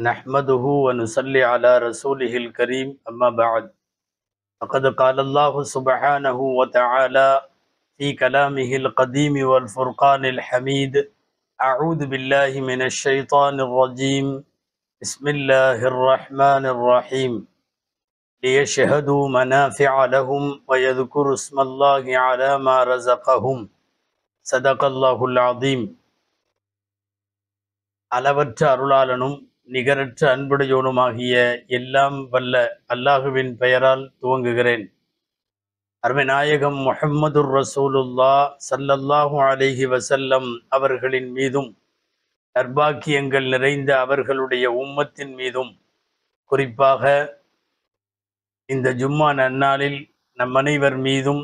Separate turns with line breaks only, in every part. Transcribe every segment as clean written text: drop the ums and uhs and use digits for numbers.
نحمده ونصلي على رسوله الكريم أما بعد فقد قال الله سبحانه وتعالى في كلامه القديم والفرقان الحميد أعوذ بالله من الشيطان الرجيم بسم الله الرحمن الرحيم ليشهدوا منافع لهم ويذكروا اسم الله على ما رزقهم صدق الله العظيم அளவற்ற அருளாளனும் நிகரற்ற அன்புடையோனுமாகிய எல்லாம் வல்ல அல்லாஹுவின் பெயரால் துவங்குகிறேன். அருமை நாயகம் முஹம்மதுர் ரசூலுல்லா ஸல்லல்லாஹு அலைஹி வஸல்லம் அவர்களின் மீதும் நற்பாக்கியங்கள் நிறைந்த அவர்களுடைய உம்மத்தின் மீதும் குறிப்பாக இந்த ஜும்மா நன்னாளில் நம் அனைவர் மீதும்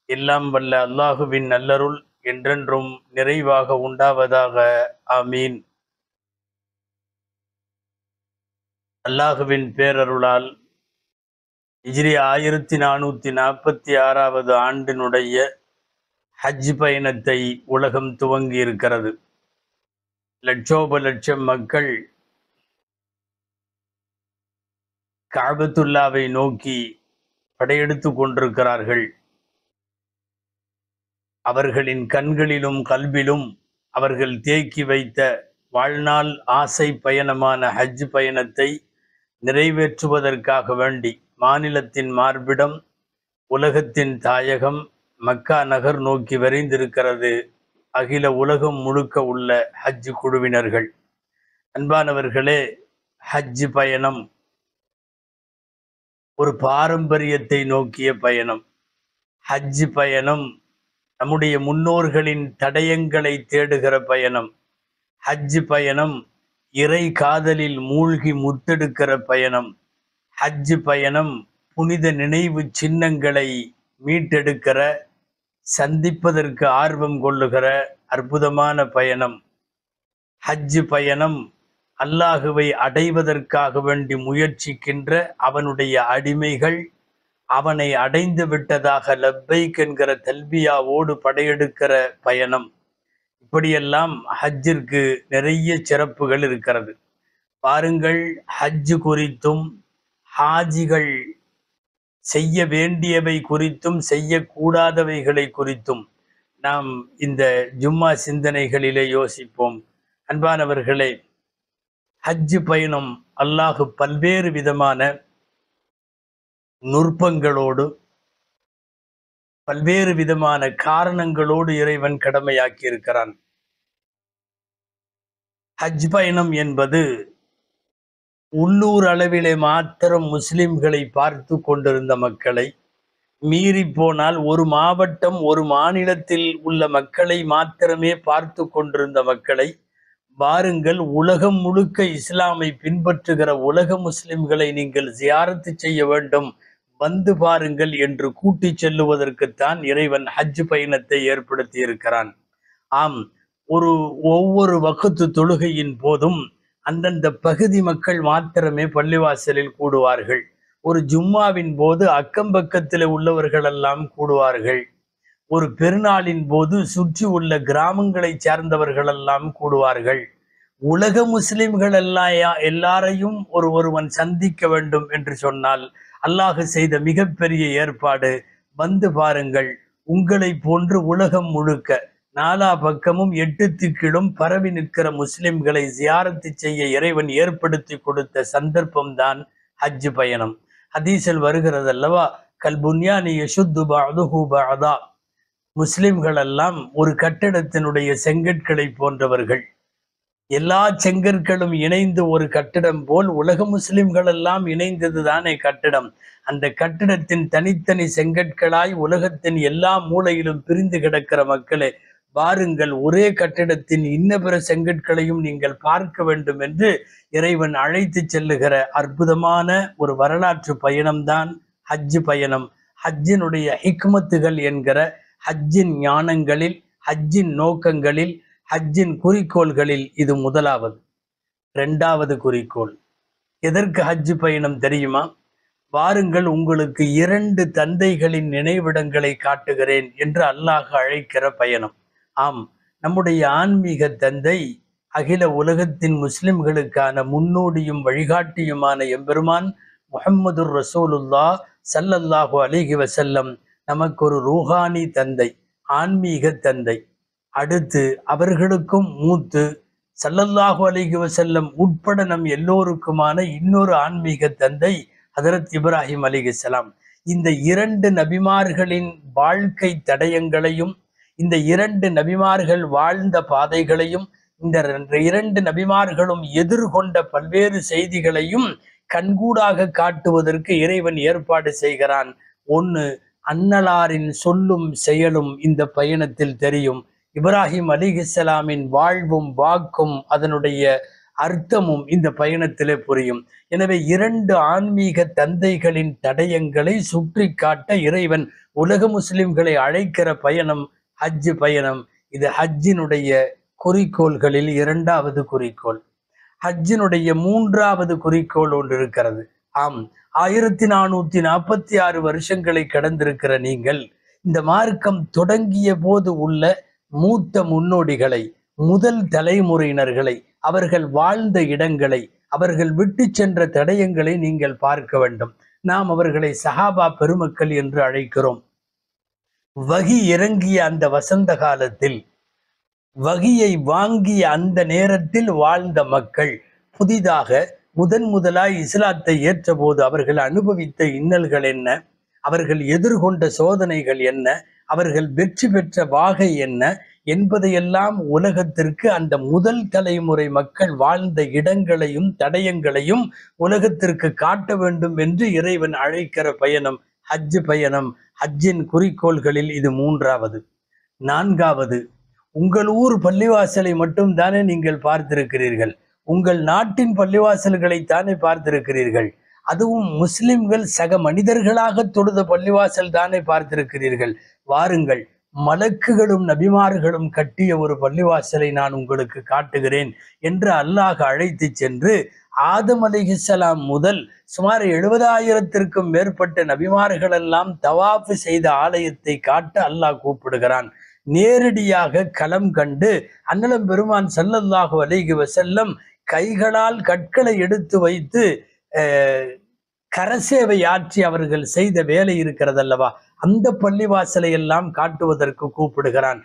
எல்லாம் வல்ல அல்லாஹுவின் நல்லருள் என்றென்றும் நிறைவாக உண்டாவதாக. ஆமீன். அல்லாஹுவின் பேரருளால் ஹிஜ்ரி 1446 ஆண்டினுடைய ஹஜ் பயணத்தை உலகம் துவங்கி இருக்கிறது. லட்சோப லட்சம் மக்கள் கஅபத்துல்லாவை நோக்கி படையெடுத்து கொண்டிருக்கிறார்கள். அவர்களின் கண்களிலும் கல்விலும் அவர்கள் தேக்கி வைத்த வாழ்நாள் ஆசை பயணமான ஹஜ் பயணத்தை நிறைவேற்றுவதற்காக வேண்டி மாநிலத்தின் மார்பிடம் உலகத்தின் தாயகம் மக்கா நகர் நோக்கி விரைந்திருக்கிறது அகில உலகம் முழுக்க உள்ள ஹஜ் குழுவினர்கள். அன்பானவர்களே, ஹஜ் பயணம் ஒரு பாரம்பரியத்தை நோக்கிய பயணம். ஹஜ் பயணம் நம்முடைய முன்னோர்களின் தடயங்களை தேடுகிற பயணம். ஹஜ் பயணம் இறை காதலில் மூழ்கி முத்தெடுக்கிற பயணம். ஹஜ் பயணம் புனித நினைவு சின்னங்களை மீட்டெடுக்கிற, சந்திப்பதற்கு ஆர்வம் கொள்ளுகிற அற்புதமான பயணம். ஹஜ் பயணம் அல்லாஹுவை அடைவதற்காக வேண்டி முயற்சிக்கின்ற அவனுடைய அடிமைகள் அவனை அடைந்து விட்டதாக லப்பைக் என்கிற தல்பியாவோடு படையெடுக்கிற பயணம். இப்படியெல்லாம் ஹஜ்ஜிற்கு நிறைய சிறப்புகள் இருக்கிறது. பாருங்கள், ஹஜ் குறித்தும் ஹாஜிகள் செய்ய வேண்டியவை குறித்தும் செய்யக்கூடாதவைகளை குறித்தும் நாம் இந்த ஜும்மா சிந்தனைகளிலே யோசிப்போம். அன்பானவர்களே, ஹஜ் பயணம் அல்லாஹ் பல்வேறு விதமான நுட்பங்களோடு பல்வேறு விதமான காரணங்களோடு இறைவன் கடமையாக்கி இருக்கிறான். ஹஜ் பயணம் என்பது உள்ளூர் அளவிலே மாத்திரம் முஸ்லிம்களை பார்த்து கொண்டிருந்த மக்களை மீறி போனால் ஒரு மாவட்டம் ஒரு மாநிலத்தில் உள்ள மக்களை மாத்திரமே பார்த்து கொண்டிருந்த மக்களை வாருங்கள், உலகம் முழுக்க இஸ்லாமை பின்பற்றுகிற உலக முஸ்லிம்களை நீங்கள் ஜியாரத்து செய்ய வேண்டும், வந்து பாருங்கள் என்று கூட்டிச் செல்லுவதற்குத்தான் இறைவன் ஹஜ் பயணத்தை ஏற்படுத்தி இருக்கிறான். ஆம், ஒவ்வொரு வக்து தொழுகையின் போதும் அந்தந்த பகுதி மக்கள் மாத்திரமே பள்ளிவாசலில் கூடுவார்கள். ஒரு ஜும்மாவின் போது அக்கம் பக்கத்தில் உள்ளவர்களெல்லாம் கூடுவார்கள். ஒரு பெருநாளின் போது சுற்றி உள்ள கிராமங்களை சார்ந்தவர்களெல்லாம் கூடுவார்கள். உலக முஸ்லிம்கள் எல்லாரையும் ஒருவன் சந்திக்க வேண்டும் என்று சொன்னால் அல்லாஹ் செய்த மிகப்பெரிய ஏற்பாடு, வந்து பாருங்கள், உங்களை போன்று உலகம் முழுக்க நாலா பக்கமும் 8 திக்கிலும் பரவி நிற்கிற முஸ்லிம்களை ஜியாரத்து செய்ய இறைவன் ஏற்படுத்தி கொடுத்த சந்தர்ப்பம்தான் ஹஜ் பயணம். ஹதீஸில் வருகிறது அல்லவா, கல் புன்யானி யஷுத்து பஅதுஹு பஅதா. முஸ்லிம்கள் எல்லாம் ஒரு கட்டிடத்தினுடைய செங்கற்களை போன்றவர்கள். எல்லா செங்கற்களும் இணைந்து ஒரு கட்டிடம் போல் உலக முஸ்லிம்கள் எல்லாம் இணைந்தது தானே கட்டிடம். அந்த கட்டிடத்தின் தனித்தனி செங்கற்களாய் உலகத்தின் எல்லா மூலையிலும் பிரிந்து கிடக்கிற மக்களே, வாருங்கள், ஒரே கட்டிடத்தின் இன்ன பிற செங்கற்களையும் நீங்கள் பார்க்க வேண்டும் என்று இறைவன் அழைத்து செல்லுகிற அற்புதமான ஒரு வரலாற்று பயணம்தான் ஹஜ் பயணம். ஹஜ்ஜினுடைய ஹிக்மத்துகள் என்கிற ஹஜ்ஜின் ஞானங்களில், ஹஜ்ஜின் நோக்கங்களில், ஹஜ்ஜின் குறிக்கோள்களில் இது முதலாவது. 2வது குறிக்கோள், எதற்கு ஹஜ் பயணம் தெரியுமா? வாருங்கள், உங்களுக்கு 2 தந்தைகளின் நினைவிடங்களை காட்டுகிறேன் என்று அல்லாஹ் அழைக்கிற பயணம். ஆம், நம்முடைய ஆன்மீக தந்தை அகில உலகத்தின் முஸ்லிம்களுக்கான முன்னோடியும் வழிகாட்டியுமான எம்பெருமான் முஹம்மதுர் ரசூலுல்லாஹ் ஸல்லல்லாஹு அலைஹி வஸல்லம் நமக்கு ஒரு ரூஹானி தந்தை, ஆன்மீக தந்தை. அடுத்து அவர்களுக்கும் மூத்து ஸல்லல்லாஹு அலைஹி வஸல்லம் உட்பட நம் எல்லோருக்குமான இன்னொரு ஆன்மீக தந்தை ஹதரத் இப்ராஹிம் அலைஹிஸ்ஸலாம். இந்த இரண்டு நபிமார்களின் வாழ்க்கை தடயங்களையும், இந்த இரண்டு நபிமார்கள் வாழ்ந்த பாதைகளையும், இந்த இரண்டு நபிமார்களும் எதிர்கொண்ட பல்வேறு செய்திகளையும் கண்கூடாக காட்டுவதற்கு இறைவன் ஏற்பாடு செய்கிறான். ஒன்று, அன்னலாரின் சொல்லும் செயலும் இந்த பயணத்தில் தெரியும். இப்ராஹிம் அலிஹிஸ்ஸலாமின் வாழ்வும் வாக்கும் அதனுடைய அர்த்தமும் இந்த பயணத்திலே புரியும். எனவே இரண்டு ஆன்மீக தந்தைகளின் தடயங்களை சுற்றி காட்ட இறைவன் உலக முஸ்லிம்களை அழைக்கிற பயணம் ஹஜ் பயணம். இது ஹஜ்ஜினுடைய குறிக்கோள்களில் இரண்டாவது குறிக்கோள். ஹஜ்ஜினுடைய மூன்றாவது குறிக்கோள் ஒன்று இருக்கிறது. ஆம், 1446 வருஷங்களை கடந்திருக்கிற நீங்கள் இந்த மார்க்கம் தொடங்கிய போது உள்ள மூத்த முன்னோடிகளை, முதல் தலைமுறையினர்களை, அவர்கள் வாழ்ந்த இடங்களை, அவர்கள் விட்டு சென்ற தடயங்களை நீங்கள் பார்க்க வேண்டும். நாம் அவர்களை சஹாபா பெருமக்கள் என்று அழைக்கிறோம். வகி இறங்கிய அந்த வசந்த காலத்தில், வகியை வாங்கிய அந்த நேரத்தில் வாழ்ந்த மக்கள், புதிதாக முதலாய் இஸ்லாத்தை ஏற்ற போது அவர்கள் அனுபவித்த இன்னல்கள் என்ன, அவர்கள் எதிர்கொண்ட சோதனைகள் என்ன, அவர்கள் வெற்றி பெற்ற வாகை என்ன என்பதையெல்லாம் உலகத்திற்கு அந்த முதல் தலைமுறை மக்கள் வாழ்ந்த இடங்களையும் தடயங்களையும் உலகத்திற்கு காட்ட வேண்டும் என்று இறைவன் அழைக்கிற பயணம் ஹஜ் பயணம். ஹஜ்ஜின் குறிக்கோள்களில் இது மூன்றாவது. நான்காவது, உங்கள் ஊர் பள்ளிவாசலை மட்டும் தானே நீங்கள் பார்த்திருக்கிறீர்கள், உங்கள் நாட்டின் பள்ளிவாசல்களை தானே பார்த்திருக்கிறீர்கள், அதுவும் முஸ்லிம்கள் சக மனிதர்களாக தொழுத பள்ளிவாசல் தானே பார்த்திருக்கிறீர்கள். வாருங்கள், மலக்குகளும் நபிமார்களும் கட்டிய ஒரு பள்ளிவாசலை நான் உங்களுக்கு காட்டுகிறேன் என்று அல்லாஹ் அழைத்து சென்று ஆதம் அலைஹிஸ்ஸலாம் முதல் சுமார் 70,000-க்கும் மேற்பட்ட நபிமார்கள் எல்லாம் தவாஃப் செய்த ஆலயத்தை காட்ட அல்லாஹ் கூப்பிடுகிறான். நேரடியாக களம் கண்டு அன்னலம் பெருமான் ஸல்லல்லாஹு அலைஹி வஸல்லம் கைகளால் கற்களை எடுத்து வைத்து கரசேவை ஆற்றி அவர்கள் செய்த வேலை இருக்கிறதல்லவா, அந்த பள்ளிவாசலை எல்லாம் காட்டுவதற்கு கூப்பிடுகிறான்.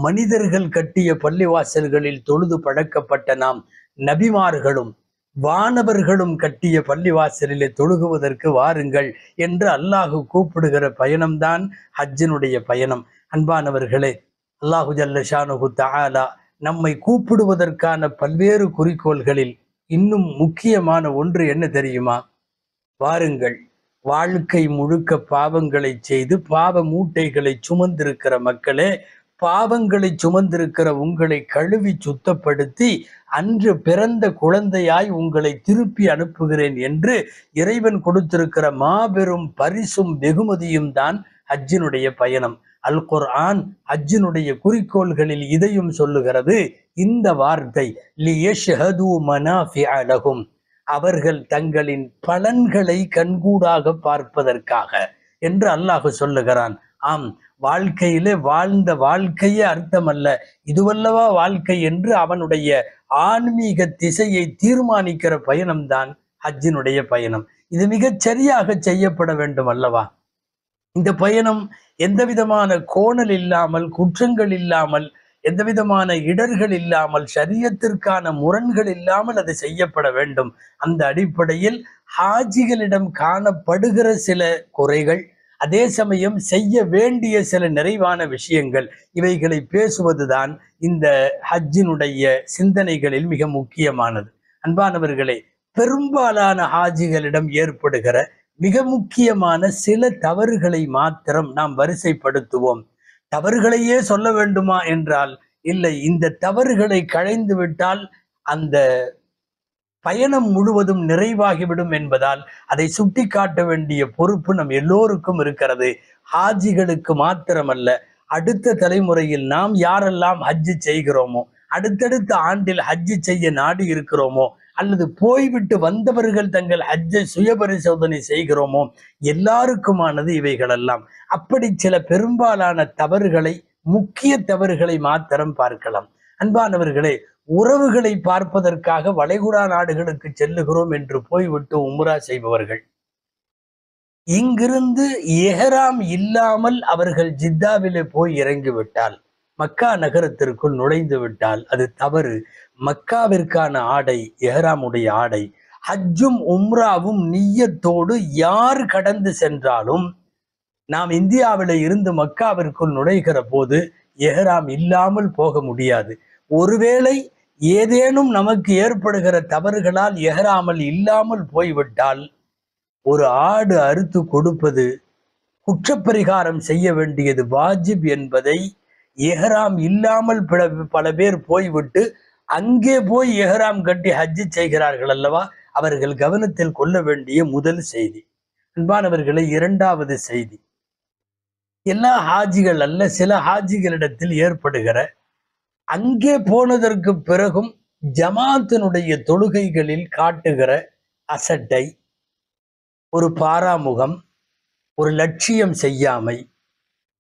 மனிதர்கள் கட்டிய பள்ளிவாசல்களில் தொழுது பழக்கப்பட்ட நாம் நபிமார்களும் வானவர்களும் கட்டிய பள்ளிவாசலிலே தொழுகுவதற்கு வாருங்கள் என்று அல்லாஹு கூப்பிடுகிற பயணம்தான் ஹஜ்ஜினுடைய பயணம். அன்பானவர்களே, அல்லாஹு ஜல்ல ஷானுஹு தஆலா நம்மை கூப்பிடுவதற்கான பல்வேறு குறிக்கோள்களில் இன்னும் முக்கியமான ஒன்று என்ன தெரியுமா? வாருங்கள், வாழ்க்கை முழுக்க பாவங்களை செய்து பாவ மூட்டைகளை சுமந்திருக்கிற மக்களே, பாவங்களை சுமந்திருக்கிற உங்களை கழுவி சுத்தப்படுத்தி அன்று பிறந்த குழந்தையாய் உங்களை திருப்பி அனுப்புகிறேன் என்று இறைவன் கொடுத்திருக்கிற மாபெரும் பரிசும் வெகுமதியும் தான் ஹஜ்ஜினுடைய பயணம். அல் குர்ஆன் ஹஜ்ஜினுடைய குறிக்கோள்களில் இதையும் சொல்லுகிறது. இந்த வார்த்தை லியஷ்ஹது மனாஃபிஅ லஹும், அவர்கள் தங்களின் பலன்களை கண்கூடாக பார்ப்பதற்காக என்று அல்லாஹ் சொல்லுகிறான். ஆம், வாழ்க்கையிலே வாழ்ந்த வாழ்க்கையே அர்த்தமல்ல, இதுவல்லவா வாழ்க்கை என்று அவனுடைய ஆன்மீக திசையை தீர்மானிக்கிற பயணம்தான் ஹஜ்ஜினுடைய பயணம். இது மிகச் சரியாக செய்யப்பட வேண்டும் அல்லவா? இந்த பயணம் எந்த விதமான கோணல் இல்லாமல், குற்றங்கள் இல்லாமல், எந்த விதமான இடர்கள் இல்லாமல், ஷரியத்திற்கான முரண்கள் இல்லாமல் அது செய்யப்பட வேண்டும். அந்த அடிப்படையில் ஹாஜிகளிடம் காணப்படுகிற சில குறைகள், அதே சமயம் செய்ய வேண்டிய சில நிறைவான விஷயங்கள், இவைகளை பேசுவதுதான் இந்த ஹஜ்ஜினுடைய சிந்தனைகளில் மிக முக்கியமானது. அன்பானவர்களே, பெரும்பாலான ஹாஜிகளிடம் ஏற்படுகிற மிக முக்கியமான சில தவறுகளை மாத்திரம் நாம் வரிசைப்படுத்துவோம். தவறுகளையே சொல்ல வேண்டுமா என்றால் இல்லை, இந்த தவறுகளை களைந்து விட்டால் அந்த பயணம் முழுவதும் நிறைவாகிவிடும் என்பதால் அதை சுட்டி காட்ட வேண்டிய பொறுப்பு நம் எல்லோருக்கும் இருக்கிறது. ஹாஜிகளுக்கு மாத்திரமல்ல, அடுத்த தலைமுறையில் நாம் யாரெல்லாம் ஹஜ்ஜு செய்கிறோமோ, அடுத்தடுத்த ஆண்டில் ஹஜ்ஜு செய்ய நாடு இருக்கிறோமோ, அல்லது போய்விட்டு வந்தவர்கள் தங்கள் ஹஜ்ஜை சுய பரிசோதனை செய்கிறோமோ, எல்லாருக்குமானது இவைகளெல்லாம். அப்படி சில பெரும்பாலான தவறுகளை, முக்கிய தவறுகளை மாத்திரம் பார்க்கலாம். அன்பானவர்களே, உறவுகளை பார்ப்பதற்காக வளைகுடா நாடுகளுக்கு செல்லுகிறோம் என்று போய்விட்டு உம்ரா செய்பவர்கள் இங்கிருந்து எஹ்ராம் இல்லாமல் அவர்கள் ஜித்தாவிலே போய் இறங்கிவிட்டால், மக்கா நகரத்திற்குள் நுழைந்து விட்டால் அது தவறு. மக்காவிற்கான ஆடை எஹ்ராமுடைய ஆடை. ஹஜ்ஜும் உம்ராவும் நிய்யத்தோடு யார் கடந்து சென்றாலும், நாம் இந்தியாவில இருந்து மக்காவிற்குள் நுழைகிற போது எஹ்ராம் இல்லாமல் போக முடியாது. ஒருவேளை ஏதேனும் நமக்கு ஏற்படுகிற தவறுகளால் எஹ்ராமல் இல்லாமல் போய்விட்டால், ஒரு ஆடு அறுத்து கொடுப்பது குற்றப்பரிகாரம் செய்ய வேண்டியது வாஜிப் என்பதை எஹ்ராம் இல்லாமல் பல பேர் போய்விட்டு அங்கே போய் எஹ்ராம் கட்டி ஹஜ்ஜு செய்கிறார்கள் அல்லவா, அவர்கள் கவனத்தில் கொள்ள வேண்டிய முதல் செய்தி. அன்பானவர்களை, இரண்டாவது செய்தி, எல்லா ஹாஜிகள் அல்ல, சில ஹாஜிகளிடத்தில் ஏற்படுகிற அங்கே போனதற்கு பிறகும் ஜமாத்தினுடைய தொழுகைகளில் காட்டுகிற அசட்டை, ஒரு பாராமுகம், ஒரு லட்சியம் செய்யாமை.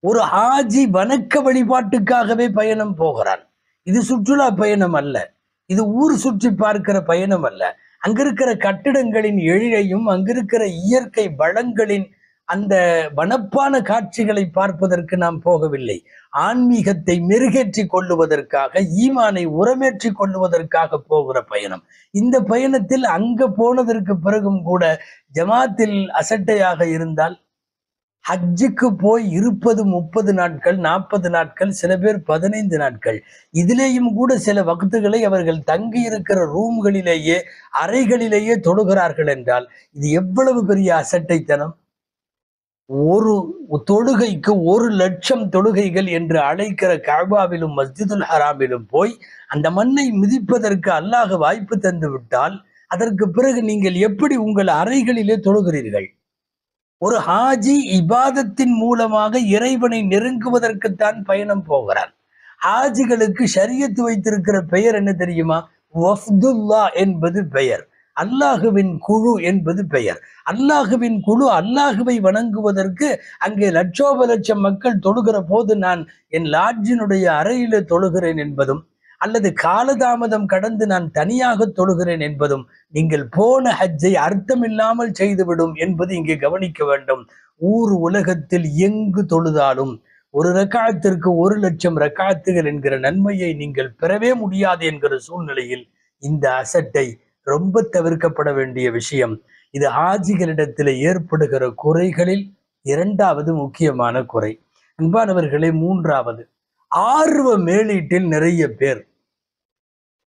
ஒரு ஹாஜி வணக்க வழிபாட்டுக்காகவே பயணம் போகிறான். இது சுற்றுலா பயணம் அல்ல, இது ஊர் சுற்றி பார்க்கிற பயணம் அல்ல. அங்கிருக்கிற கட்டிடங்களின் எழிலையும் அங்கிருக்கிற இயற்கை வளங்களின் அந்த வனப்பான காட்சிகளை பார்ப்பதற்கு நாம் போகவில்லை. ஆன்மீகத்தை மெருகேற்றி கொள்ளுவதற்காக, ஈமானை உரமேற்றி கொள்ளுவதற்காக போகிற பயணம். இந்த பயணத்தில் அங்க போனதற்கு பிறகும் கூட ஜமாத்தில் அசட்டையாக இருந்தால், ஹஜ்ஜுக்கு போய் இருப்பது 30 நாட்கள், 40 நாட்கள், சில பேர் 15 நாட்கள். இதிலேயும் கூட சில வக்துகளை அவர்கள் தங்கி இருக்கிற ரூம்களிலேயே, அறைகளிலேயே தொழுகிறார்கள் என்றால் இது எவ்வளவு பெரிய அசட்டைத்தனம்! ஒரு தொழுகைக்கு 1,00,000 தொழுகைகள் என்று அழைக்கிற கஅபாவிலும் மஸ்ஜிதுல் ஹராமிலும் போய் அந்த மண்ணை மிதிப்பதற்கு அல்லாஹ் வாய்ப்பு தந்து விட்டால், அதற்கு பிறகு நீங்கள் எப்படி உங்கள் அறைகளிலே தொழுகிறீர்கள்? ஒரு ஹாஜி இபாதத்தின் மூலமாக இறைவனை நெருங்குவதற்குத்தான் பயணம் போகிறார். ஹாஜிகளுக்கு ஷரியத்து வைத்திருக்கிற பெயர் என்ன தெரியுமா? வஃதுல்லா என்பது பெயர். அல்லாஹுவின் குழு என்பது பெயர். அல்லாஹுவின் குழு அல்லாஹுவை வணங்குவதற்கு அங்கே லட்சோப லட்சம் மக்கள் தொழுகிற போது நான் என் லாட்ஜினுடைய அறையில தொழுகிறேன் என்பதும், அல்லது காலதாமதம் கடந்து நான் தனியாக தொழுகிறேன் என்பதும் நீங்கள் போன ஹஜ்ஜை அர்த்தமில்லாமல் செய்துவிடும் என்பது இங்கே கவனிக்க வேண்டும். ஊர் உலகத்தில் எங்கு தொழுதாலும் ஒரு ரக்காத்திற்கு 1,00,000 ரக்காத்துகள் என்கிற நன்மையை நீங்கள் பெறவே முடியாது என்கிற சூழ்நிலையில் இந்த அசட்டை ரொம்ப தவிர்க்கப்பட வேண்டிய விஷயம். இது ஹாஜிகளிடத்தில் ஏற்படுகிற குறைகளில் இரண்டாவது முக்கியமான குறை. அன்பானவர்களே, மூன்றாவது, ஆர்வ மேலீட்டில் நிறைய பேர்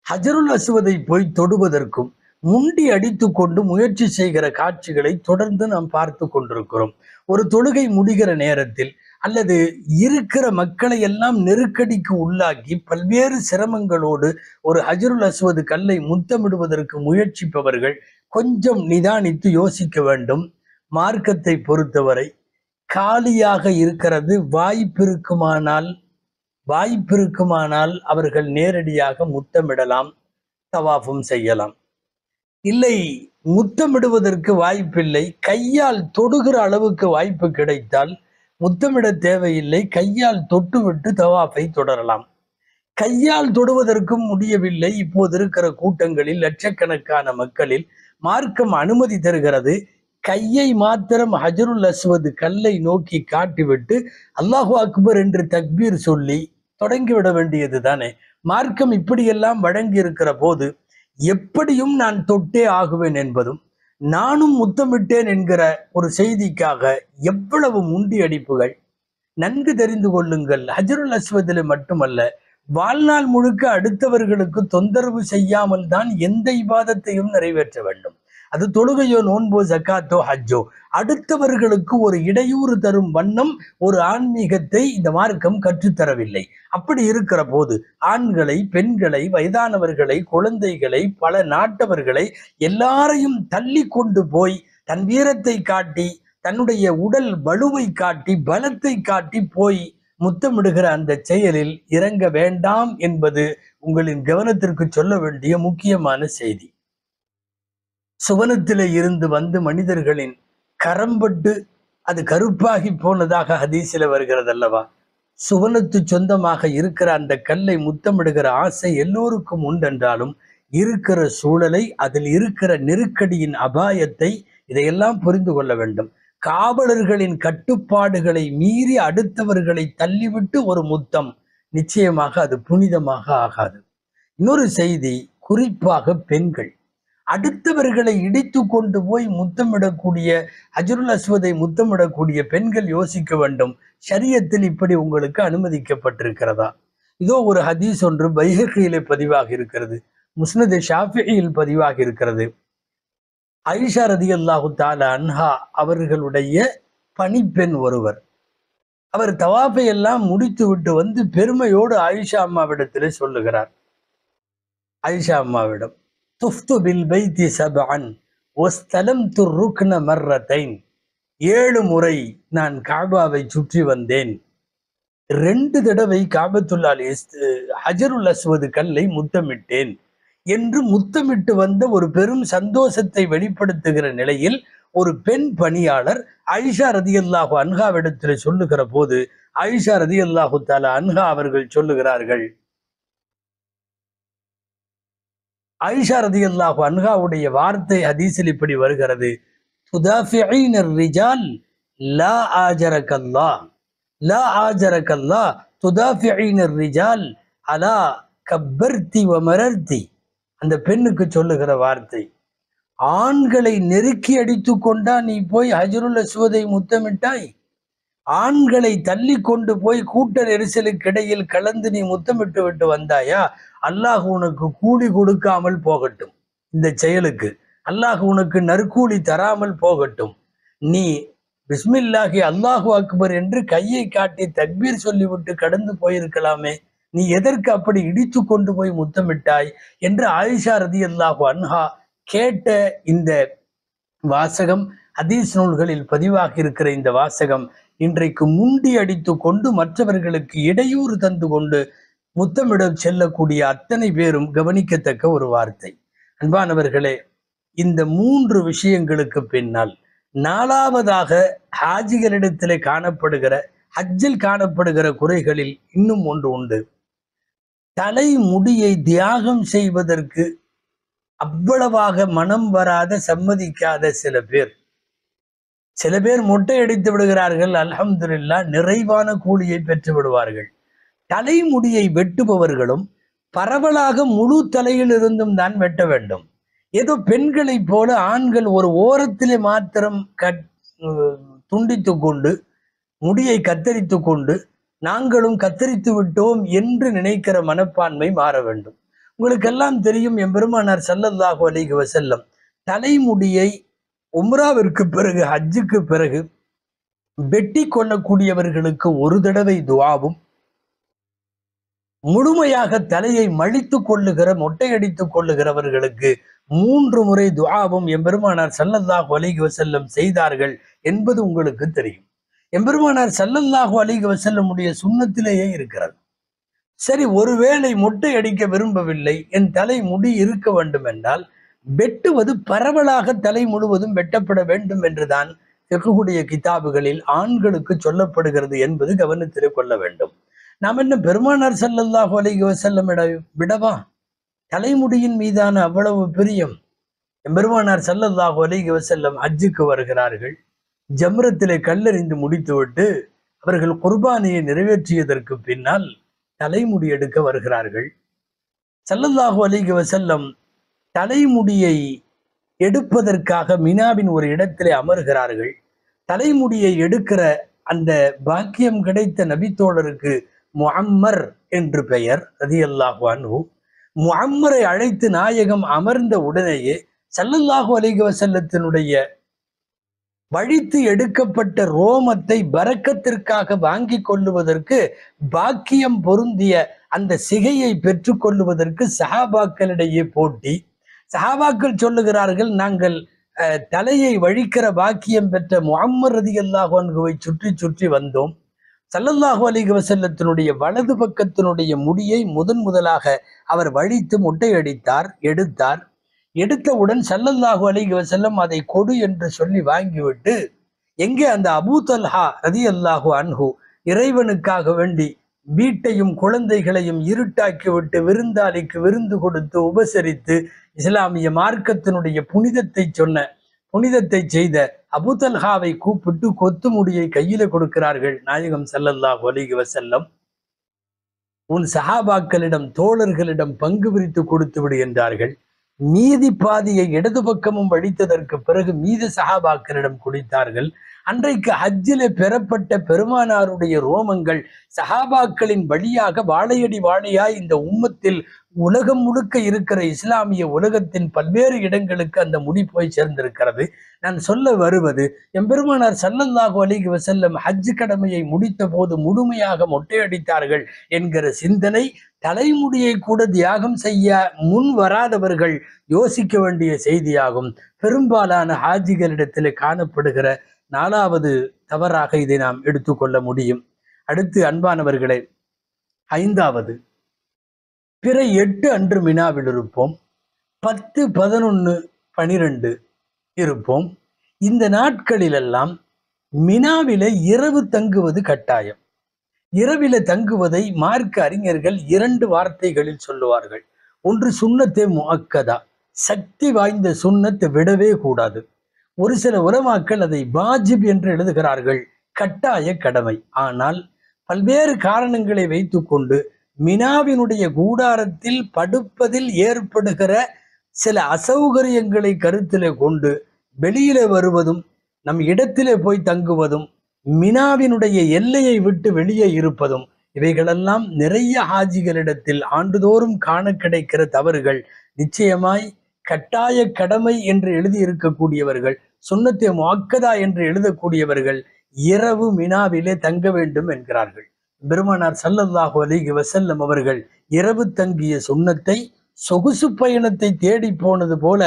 ஹஜருல் அஸ்வதை போய் தொடுவதற்கும் முண்டி அடித்து கொண்டு முயற்சி செய்கிற காட்சிகளை தொடர்ந்து நாம் பார்த்து கொண்டிருக்கிறோம். ஒரு தொழுகை முடிகிற நேரத்தில் அல்லது இருக்கிற மக்களை எல்லாம் நெருக்கடிக்கு உள்ளாக்கி பல்வேறு சிரமங்களோடு ஒரு ஹஜருல் அஸ்வது கல்லை முத்தமிடுவதற்கு முயற்சிப்பவர்கள் கொஞ்சம் நிதானித்து யோசிக்க வேண்டும். மார்க்கத்தை பொறுத்தவரை காலியாக இருக்கிறது, வாய்ப்பிருக்குமானால் அவர்கள் நேரடியாக முத்தமிடலாம், தவாஃபும் செய்யலாம். இல்லை, முத்தமிடுவதற்கு வாய்ப்பில்லை, கையால் தொடுகிற அளவுக்கு வாய்ப்பு கிடைத்தால் முத்தமிட தேவையில்லை, கையால் தொட்டுவிட்டு தவாஃபை தொடரலாம். கையால் தொடுவதற்கும் முடியவில்லை, இப்போது இருக்கிற கூட்டங்களில் லட்சக்கணக்கான மக்களில் மார்க்கம் அனுமதி தருகிறது. கையை மாத்திரம் ஹஜருல் அஸ்வத் கல்லை நோக்கி காட்டிவிட்டு அல்லாஹு அக்பர் என்று தக்பீர் சொல்லி தொடங்கிவிட வேண்டியது தானே. மார்க்கம் இப்படியெல்லாம் வழங்கி இருக்கிற போது எப்படியும் நான் தொட்டே ஆகுவேன் என்பதும், நானும் முத்தமிட்டேன் என்கிற ஒரு செய்திக்காக எவ்வளவு முண்டி அடிப்புகள்! நன்கு தெரிந்து கொள்ளுங்கள், ஹஜருல் அஸ்வதில் மட்டுமல்ல, வாழ்நாள் முழுக்க அடுத்தவர்களுக்கு தொந்தரவு செய்யாமல் தான் எந்த இபாதத்தையும் நிறைவேற்ற வேண்டும். அது தொழுகையோ, நோன்போ, ஜக்காத்தோ, ஹஜ்ஜோ, அடுத்தவர்களுக்கு ஒரு இடையூறு தரும் வண்ணம் ஒரு ஆன்மீகத்தை இந்த மார்க்கம் கற்றுத்தரவில்லை. அப்படி இருக்கிற போது ஆண்களை, பெண்களை, வயதானவர்களை, குழந்தைகளை, பல நாட்டவர்களை எல்லாரையும் தள்ளி கொண்டு போய் தன் வீரத்தை காட்டி, தன்னுடைய உடல் வலுவை காட்டி, பலத்தை காட்டி போய் முத்தமிடுகிற அந்த செயலில் இறங்க வேண்டாம் என்பது உங்களின் கவனத்திற்கு சொல்ல வேண்டிய முக்கியமான செய்தி. சுவனத்திலே இருந்து வந்து மனிதர்களின் கரம்பட்டு அது கருப்பாகி போனதாக ஹதீஸில் வருகிறது அல்லவா? சுவனத்து சொந்தமாக இருக்கிற அந்த கல்லை முத்தமிடுகிற ஆசை எல்லோருக்கும் உண்டென்றாலும் இருக்கிற சூழலை, அதில் இருக்கிற நெருக்கடியின் அபாயத்தை இதையெல்லாம் புரிந்து கொள்ள வேண்டும். காவலர்களின் கட்டுப்பாடுகளை மீறி அடுத்தவர்களை தள்ளிவிட்டு ஒரு முத்தம், நிச்சயமாக அது புனிதமாக ஆகாது. இன்னொரு செய்தி, குறிப்பாக பெண்கள் அடுத்தவர்களை இடித்து கொண்டு போய் முத்தமிடக்கூடிய, ஹஜ்ருல் அஸ்வதை முத்தமிடக்கூடிய பெண்கள் யோசிக்க வேண்டும், ஷரியத்தில் இப்படி உங்களுக்கு அனுமதிக்கப்பட்டிருக்கிறதா? இதோ ஒரு ஹதீஸ் ஒன்று பைஹகியிலே பதிவாக இருக்கிறது, முஸ்னத் ஷாஃபியில் பதிவாக இருக்கிறது. ஆயிஷா ரலியல்லாஹு தஆலா அன்ஹா அவர்களுடைய பணிப்பெண் ஒருவர், அவர் தவாஃபை எல்லாம் முடித்து விட்டு வந்து பெருமையோடு ஆயிஷா அம்மாவிடத்திலே சொல்லுகிறார். ஆயிஷா அம்மாவிடம், துஃப்து பில் பைத்தி சபஅன் வஸ்தலம்து ருக்ன மர்ரத்தைன், 7 முறை நான் காபாவை சுற்றி வந்தேன், 2 தடவை காபத்துல்லாஹ் ஹஜருல் அஸ்வது கல்லை முத்தமிட்டேன் என்று முத்தமிட்டு வந்த ஒரு பெரும் சந்தோஷத்தை வெளிப்படுத்துகிற நிலையில் ஒரு பெண் பணியாளர் ஆயிஷா ரலியல்லாஹு அன்ஹாவிடத்தில் சொல்லுகிற போது, ஆயிஷா ரலியல்லாஹு தஆலா அன்ஹா அவர்கள் சொல்லுகிறார்கள், ஆயிஷா ரலியல்லாஹு அன்ஹாவுடைய வார்த்தை ஹதீஸில் இப்படி வருகிறது, துதாஃபிஈன ரிஜால் லா ஆஜரக்கல்லாஹ், லா ஆஜரக்கல்லாஹ் துதாஃபிஈன ரிஜால் அலா கப்பர்தி வ மரர்தி. அந்த பெண்ணுக்கு சொல்லுகிற வார்த்தை, ஆண்களை நெருக்கி அடித்து கொண்டா நீ போய் ஹஜ்ருல் அஸ்வதை முத்தமிட்டாய்? ஆண்களை தள்ளி கொண்டு போய் கூட்ட நெரிசலுக்கு இடையில் கலந்து நீ முத்தமிட்டு விட்டு வந்தாயா? அல்லாஹ் உனக்கு கூலி கொடுக்காமல் போகட்டும், இந்த செயலுக்கு அல்லாஹ் உனக்கு நற்கூலி தராமல் போகட்டும். நீ பிஸ்மில்லாஹி அல்லாஹு அக்பர் என்று கையை காட்டி தக்பீர் சொல்லிவிட்டு கடந்து போயிருக்கலாமே, நீ எதற்கு அப்படி இடித்து கொண்டு போய் முத்தமிட்டாய் என்று ஆயிஷா ரலியல்லாஹு அன்ஹா கேட்ட இந்த வாசகம், ஹதீஸ் நூல்களில் பதிவாகி இருக்கிற இந்த வாசகம் இன்றைக்கு முண்டி அடித்து கொண்டு மற்றவர்களுக்கு இடையூறு தந்து கொண்டு முத்தமிட செல்லக்கூடிய அத்தனை பேரும் கவனிக்கத்தக்க ஒரு வார்த்தை. அன்பானவர்களே, இந்த 3 விஷயங்களுக்கு பின்னால் 4வதாக ஹாஜிகளிடத்திலே காணப்படுகிற, ஹஜ்ஜில் காணப்படுகிற குறைகளில் இன்னும் ஒன்று உண்டு. தலை முடியை தியாகம் செய்வதற்கு அவ்வளவாக மனம் வராத, சம்மதிக்காத சில பேர் மொட்டை அடித்து விடுகிறார்கள், அல்ஹம்துலில்லாஹ் நிறைவான கூலியை பெற்று விடுவார்கள். தலைமுடியை வெட்டுபவர்களும் பரவலாக முழு தலையில் இருந்தும் தான் வெட்ட வேண்டும். ஏதோ பெண்களைப் போல ஆண்கள் ஒரு ஓரத்திலே மாத்திரம் துண்டித்து கொண்டு முடியை கத்தரித்து கொண்டு நாங்களும் கத்தரித்து விட்டோம் என்று நினைக்கிற மனப்பான்மை மாற வேண்டும். உங்களுக்கெல்லாம் தெரியும், எம்பெருமானார் ஸல்லல்லாஹு அலைஹி வஸல்லம் தலைமுடியை உம்ராவிற்கு பிறகு, ஹஜ்ஜுக்கு பிறகு வெட்டி கொள்ளக்கூடியவர்களுக்கு 1 தடவை துஆவும், முழுமையாக தலையை மழித்து கொள்ளுகிற, மொட்டையடித்துக் கொள்ளுகிறவர்களுக்கு 3 முறை துஆவும் எம்பெருமானார் ஸல்லல்லாஹு அலைஹி வஸல்லம் செய்தார்கள் என்பது உங்களுக்கு தெரியும். எம்பெருமானார் ஸல்லல்லாஹு அலைஹி வஸல்லமுடைய சுன்னத்திலேயே இருக்கிறது. சரி, ஒருவேளை மொட்டை அடிக்க விரும்பவில்லை, என் தலை முடி இருக்க வேண்டும் என்றால் வெட்டுவது பரவலாக தலை முழுவதும் வெட்டப்பட வேண்டும் என்றுதான் ஃபிக்ஹுடைய கிதாபுகளில் ஆண்களுக்கு சொல்லப்படுகிறது என்பது கவனத்திலே கொள்ள வேண்டும். நாம் என்ன பெருமானார் ஸல்லல்லாஹு அலைஹி வஸல்லம் விடவா தலைமுடியின் மீதான அவ்வளவு பிரியம்? பெருமானார் ஸல்லல்லாஹு அலைஹி வஸல்லம் ஹஜ்ஜுக்கு வருகிறார்கள். ஜம்ரத்திலே கல்லெறிந்து முடித்துவிட்டு அவர்கள் குர்பானியை நிறைவேற்றியதற்கு பின்னால் தலைமுடி எடுக்க வருகிறார்கள். ஸல்லல்லாஹு அலைஹி வஸல்லம் தலைமுடியை எடுப்பதற்காக மினாவின் ஒரு இடத்திலே அமர்கிறார்கள். தலைமுடியை எடுக்கிற அந்த பாக்கியம் கிடைத்த நபித்தோழருக்கு முஅம்மர் என்று பெயர் ரலியல்லாஹு அன்ஹு. முஅம்மரை அழைத்து நாயகம் அமர்ந்த உடனேயே ஸல்லல்லாஹு அலைஹி வஸல்லத்தினுடைய வழித்து எடுக்கப்பட்ட ரோமத்தை பரக்கத்திற்காக வாங்கி கொள்ளுவதற்கு, பாக்கியம் பொருந்திய அந்த சிகையை பெற்று கொள்ளுவதற்கு சஹாபாக்களிடையே போட்டி. சஹாபாக்கள் சொல்லுகிறார்கள், நாங்கள் தலையை வழிக்கிற பாக்கியம் பெற்ற முஅம்மர் ரலியல்லாஹு அன்ஹுவை சுற்றி சுற்றி வந்தோம். ஸல்லல்லாஹு அலைஹி வஸல்லத்தினுடைய வலது பக்கத்தினுடைய முடியை முதலாக அவர் வழித்து மொட்டையடித்தார், எடுத்தார். எடுத்தவுடன் ஸல்லல்லாஹு அலைஹி வஸல்லம் அதை கொடு என்று சொல்லி வாங்கிவிட்டு, எங்கே அந்த அபூ தல்ஹா ரலியல்லாஹு அன்ஹு இறைவனுக்காக வேண்டி வீட்டையும் குழந்தைகளையும் இருட்டாக்கி விட்டு விருந்தாளிக்கு விருந்து கொடுத்து உபசரித்து இஸ்லாமிய மார்க்கத்தினுடைய புனிதத்தை செய்த அபூதல்ஹாவை கூப்பிட்டு கொத்து முடியை கையில கொடுக்கிறார்கள் நாயகம் ஸல்லல்லாஹு அலைஹி வஸல்லம். உன் சஹாபாக்களிடம் தோழர்களிடம் பங்கு பிரித்து கொடுத்து விடு என்றார்கள். மீதி பாதியை இடது பக்கமும் வடித்ததற்கு பிறகு மீதி சஹாபாக்களிடம் குடித்தார்கள். அன்றைக்கு ஹஜ்ஜிலே பெறப்பட்ட பெருமானாருடைய ரோமங்கள் சஹாபாக்களின் வழியாக வாழையடி வாழையாய் இந்த உம்மத்தில் உலகம் முழுக்க இருக்கிற இஸ்லாமிய உலகத்தின் பல்வேறு இடங்களுக்கு அந்த முடி போய் சேர்ந்திருக்கிறது. நான் சொல்ல வருவது, எம்பெருமானார் ஸல்லல்லாஹு அலைஹி வஸல்லம் ஹஜ் கடமையை முடித்த போது முழுமையாக மொட்டையடித்தார்கள் என்கிற சிந்தனை தலைமுடியை கூட தியாகம் செய்ய முன் வராதவர்கள் யோசிக்க வேண்டிய செய்தியாகும். பெரும்பாலான ஹாஜிகளிடத்தில் காணப்படுகிற 4வது தவறாக இதை நாம் எடுத்துக்கொள்ள முடியும். அடுத்து அன்பானவர்களே, 5வது, பிற 8 அன்று மினாவில் இருப்போம், 10, 11, 12 இருப்போம். இந்த நாட்களிலெல்லாம் மினாவில இரவு தங்குவது கட்டாயம். இரவில தங்குவதை மார்க்க அறிஞர்கள் 2 வார்த்தைகளில் சொல்லுவார்கள். ஒன்று சுன்னத்தே முஅக்கதா, சக்தி வாய்ந்த சுன்னத்தை விடவே கூடாது. ஒரு சில உலமாக்கள் அதை வாஜிப் என்று எழுதுகிறார்கள், கட்டாய கடமை. ஆனால் பல்வேறு காரணங்களை வைத்துக்கொண்டு மினாவினுடைய கூடாரத்தில் படுப்பதில் ஏற்படுகிற சில அசௌகரியங்களை கருத்திலே கொண்டு வெளியில வருவதும் நம் இடத்திலே போய் தங்குவதும் மினாவினுடைய எல்லையை விட்டு வெளியே இருப்பதும் இவைகளெல்லாம் நிறைய ஹாஜிகளிடத்தில் ஆண்டுதோறும் காண கிடைக்கிற தவறுகள். நிச்சயமாய் கட்டாய கடமை என்று எழுதி இருக்கக்கூடியவர்கள், சுன்னத்தே முஅக்கதா என்று எழுதக்கூடியவர்கள் இரவு மினாவிலே தங்க வேண்டும் என்கிறார்கள். பெருமானார் ஸல்லல்லாஹு அலைஹி வஸல்லம் அவர்கள் இரவு தங்கிய சுன்னத்தை சொகுசு பயணத்தை தேடி போனது போல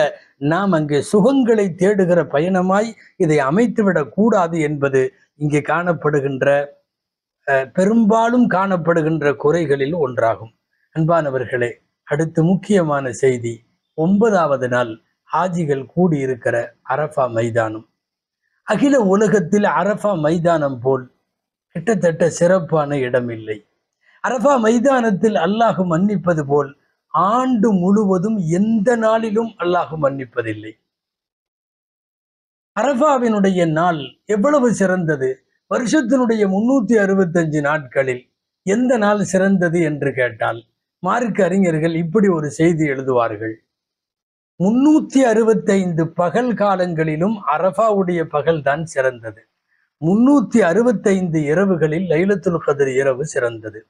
நாம் அங்கே சுகங்களை தேடுகிற பயணமாய் இதை அமைத்துவிடக் கூடாது என்பது இங்கே காணப்படுகின்ற பெரும்பாலும் காணப்படுகின்ற குறைகளில் ஒன்றாகும். அன்பானவர்களே, அடுத்து முக்கியமான செய்தி, 9வது நாள் ஹாஜிகள் கூடியிருக்கிற அரஃபா மைதானம். அகில உலகத்தில் அரஃபா மைதானம் போல் கிட்டத்தட்ட சிறப்பான இடம் இல்லை. அரஃபா மைதானத்தில் அல்லாஹ் மன்னிப்பது போல் ஆண்டு முழுவதும் எந்த நாளிலும் அல்லாஹ் மன்னிப்பதில்லை. அரஃபாவினுடைய நாள் எவ்வளவு சிறந்தது! வருஷத்தினுடைய 365 நாட்களில் எந்த நாள் சிறந்தது என்று கேட்டால் மார்க்க அறிஞர்கள் இப்படி ஒரு செய்தி எழுதுவார்கள். 365 பகல் காலங்களிலும் அரஃபாவுடைய பகல் தான் சிறந்தது. 365 இரவுகளில் லைலத்துல் கத்ர் இரவு சிறந்தது.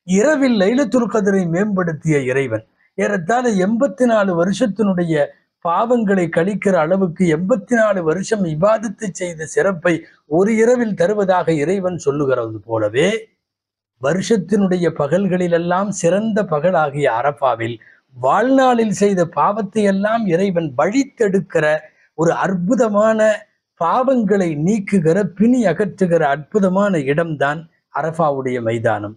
இரவில் லைலத்துல் கத்ரை மேம்படுத்திய இறைவன் ஏறத்தாழ 84 வருஷத்தினுடைய பாவங்களை கழிக்கிற அளவுக்கு 84 வருஷம் இபாதத்து செய்த சிறப்பை ஒரு இரவில் தருவதாக இறைவன் சொல்லுகிறது போலவே வருஷத்தினுடைய பகல்களிலெல்லாம் சிறந்த பகலாகிய அரஃபாவில் வாழ்நாளில் செய்த பாவத்தை எல்லாம் இறைவன் வழித்தெடுக்கிற ஒரு அற்புதமான, பாவங்களை நீக்குகிற, பிணி அகற்றுகிற அற்புதமான இடம்தான் அரஃபாவுடைய மைதானம்.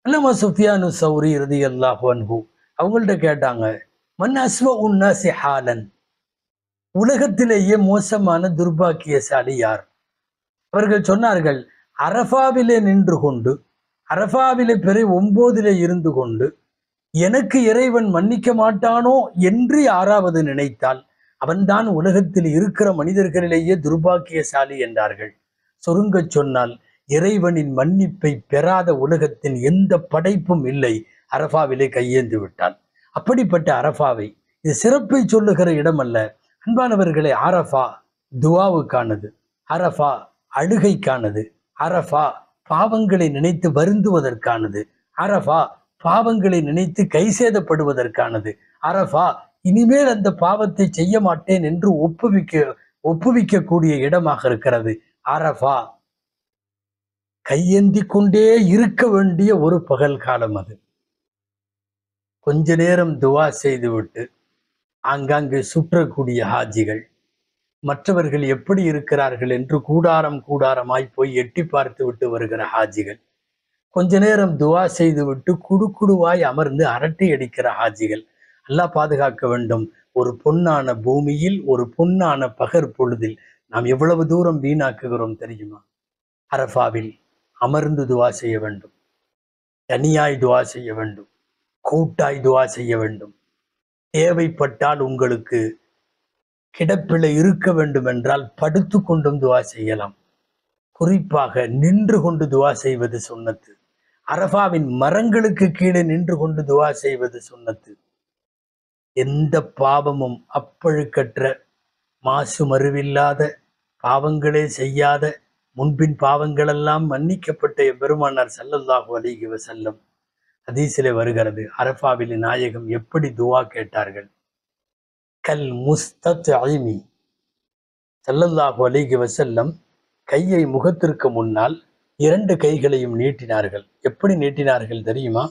அல்லமா சுஃபியானு சௌரி ரலியல்லாஹு அன்ஹு அவங்கள்ட்ட கேட்டாங்க, மன் அஸ்வஉ நாஸி ஹாலன், உலகத்திலேயே மோசமான துர்பாக்கியசாலி யார்? அவர்கள் சொன்னார்கள், அரஃபாவிலே நின்று கொண்டு அரஃபாவிலே பிறை 9 இருந்து கொண்டு எனக்கு இறைவன் மன்னிக்க மாட்டானோ என்று யாராவது நினைத்தால் அவன்தான் உலகத்தில் இருக்கிற மனிதர்களிலேயே துர்பாக்கியசாலி என்றார்கள். சுருங்க சொன்னால் இறைவனின் மன்னிப்பை பெறாத உலகத்தின் எந்த படைப்பும் இல்லை அரஃபாவிலே கையேந்து விட்டால். அப்படிப்பட்ட அரஃபாவை, இது சிறப்பை சொல்லுகிற இடம் அல்ல அன்பானவர்களே. அரஃபா துஆவுக்கானது, அரஃபா அழுகைக்கானது, அரஃபா பாவங்களை நினைத்து வருந்துவதற்கானது, அரஃபா பாவங்களை நினைத்து கைசேதப்படுவதற்கானது, அரஃபா இனிமேல் அந்த பாவத்தை செய்ய மாட்டேன் என்று ஒப்புவிக்கக்கூடிய இடமாக இருக்கிறது. அரஃபா கையேந்தி கொண்டே இருக்க வேண்டிய ஒரு பகல் காலம். அது கொஞ்ச நேரம் துவா செய்துவிட்டு ஆங்காங்கே சுற்றக்கூடிய ஹாஜிகள் மற்றவர்கள் எப்படி இருக்கிறார்கள் என்று கூடாரமாய் போய் எட்டி பார்த்து விட்டு வருகிற ஹாஜிகள், கொஞ்ச நேரம் துவா செய்துவிட்டு குடுவாய் அமர்ந்து அரட்டை அடிக்கிற ஹாஜிகள், அல்லாஹ் பாதுகாக்க வேண்டும். ஒரு பொன்னான பூமியில், ஒரு பொன்னான பகற் பொழுதில் நாம் எவ்வளவு தூரம் வீணாக்குகிறோம் தெரியுமா? அரஃபாவில் அமர்ந்து துவா செய்ய வேண்டும், தனியாய் துவா செய்ய வேண்டும், கூட்டாய் துவா செய்ய வேண்டும். தேவைப்பட்டால் உங்களுக்கு கிடப்பில இருக்க வேண்டும் என்றால் படுத்து கொண்டும் துவா செய்யலாம். குறிப்பாக நின்று கொண்டு துவா செய்வது சுன்னத்து. அரஃபாவின் மரங்களுக்கு கீழே நின்று கொண்டு துவா செய்வது சுன்னத்து. எந்த பாவமும் அப்பழுக்கற்ற மாசு மறுவில்லாத பாவங்களே செய்யாத முன்பின் பாவங்களெல்லாம் மன்னிக்கப்பட்ட பெருமானார் ஸல்லல்லாஹு அலைஹி வஸல்லம் ஹதீஸிலே வருகிறது, அரஃபாவில் நாயகம் எப்படி துவா கேட்டார்கள். கல் முஸ்தத்இமி ஸல்லல்லாஹு அலைஹி வஸல்லம் கையை முகத்திற்கு முன்னால் 2 கைகளையும் நீட்டினார்கள். எப்படி நீட்டினார்கள் தெரியுமா?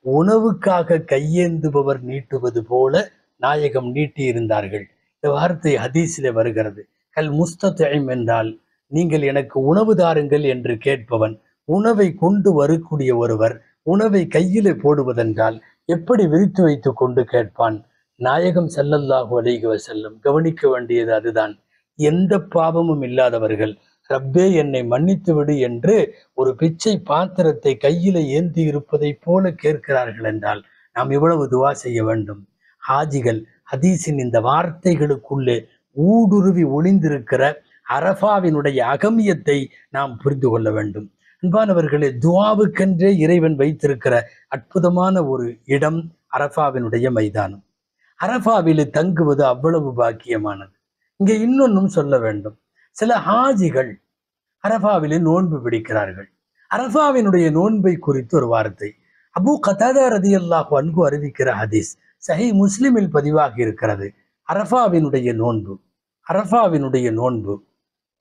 உணவுக்காக கையேந்துபவர் நீட்டுவது போல நாயகம் நீட்டி இருந்தார்கள். இந்த வார்த்தை ஹதீஸிலே வருகிறது. கல் முஸ்தத்இம் என்றால் நீங்கள் எனக்கு உணவு தாருங்கள் என்று கேட்பவன், உணவை கொண்டு வரக்கூடிய ஒருவர் உணவை கையிலே போடுவதென்றால் எப்படி விரித்து வைத்து கொண்டு கேட்பான்? நாயகம் ஸல்லல்லாஹு அலைஹி வஸல்லம் கவனிக்க வேண்டியது அதுதான். எந்த பாவமும் இல்லாதவர்கள் ரப்பே என்னை மன்னித்து விடு என்று ஒரு பிச்சை பாத்திரத்தை கையில ஏந்தி இருப்பதை போல கேட்கிறார்கள் என்றால் நாம் இவ்வளவு துவா செய்ய வேண்டும். ஹாஜிகள் ஹதீஸின் இந்த வார்த்தைகளுக்குள்ளே ஊடுருவி ஒளிந்திருக்கிற அரஃபாவினுடைய அகமியத்தை நாம் புரிந்து கொள்ள வேண்டும். அன்பானவர்களே, துவாவுக்கென்றே இறைவன் வைத்திருக்கிற அற்புதமான ஒரு இடம் அரஃபாவினுடைய மைதானம். அரஃபாவில் தங்குவது அவ்வளவு பாக்கியமானது. இங்கே இன்னொன்னும் சொல்ல வேண்டும். சில ஹாஜிகள் அரஃபாவிலே நோன்பு பிடிக்கிறார்கள். அரஃபாவினுடைய நோன்பை குறித்து ஒரு வார்த்தை அபூ கதாதா ரலியல்லாஹு அன்ஹு அறிவிக்கிற ஹதீஸ் சஹீஹ் முஸ்லிமில் பதிவாகி இருக்கிறது. அரஃபாவினுடைய நோன்பு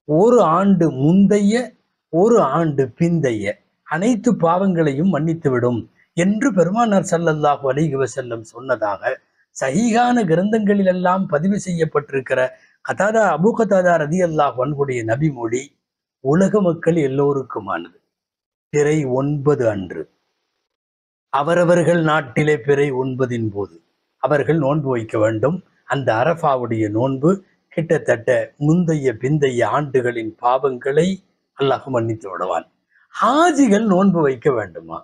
ஒரு ஆண்டு முந்தைய ஒரு ஆண்டு பிந்தைய அனைத்து பாவங்களையும் மன்னித்துவிடும் என்று பெருமானார் ஸல்லல்லாஹு அலைஹி வஸல்லம் சொன்னதாக சஹீஹான கிரந்தங்களிலெல்லாம் பதிவு செய்யப்பட்டிருக்கிற அபூ கதாதா ரலியல்லாஹு அன்ஹுடைய நபிமொழி உலக மக்கள் எல்லோருக்குமானது. பிறை 9 அன்று அவரவர்கள் நாட்டிலே பிறை 9 போது அவர்கள் நோன்பு வைக்க வேண்டும். அந்த அரஃபாவுடைய நோன்பு கிட்டத்தட்ட முந்தைய பிந்தைய ஆண்டுகளின் பாவங்களை அல்லாஹ் மன்னித்து விடுவான். ஹாஜிகள் நோன்பு வைக்க வேண்டுமா?